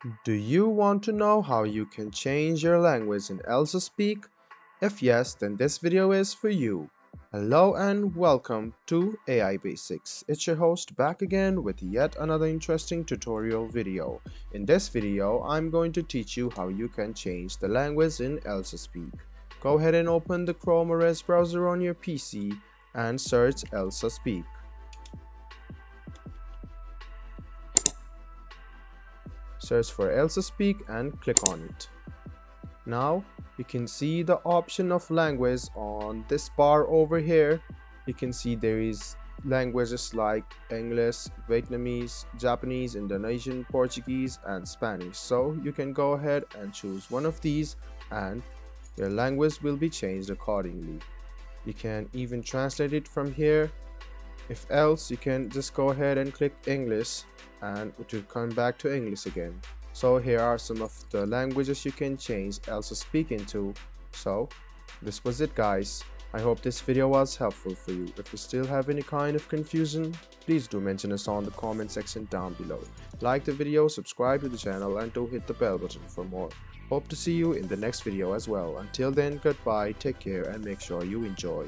Do you want to know how you can change your language in Elsa Speak? If yes, then this video is for you. Hello and welcome to AI Basics. It's your host back again with yet another interesting tutorial video. In this video, I'm going to teach you how you can change the language in Elsa Speak. Go ahead and open the Chrome OS browser on your PC and search Elsa Speak. Search for Elsa Speak and click on it. Now you can see the option of language on this bar over here. You can see there is languages like English, Vietnamese, Japanese, Indonesian, Portuguese and Spanish. So you can go ahead and choose one of these and your language will be changed accordingly. You can even translate it from here. If else, you can just go ahead and click English and it will come back to English again. So here are some of the languages you can change Elsa Speak into. So this was it, guys. I hope this video was helpful for you. If you still have any kind of confusion, please do mention us on the comment section down below. Like the video, subscribe to the channel and do hit the bell button for more. Hope to see you in the next video as well. Until then, goodbye, take care and make sure you enjoy.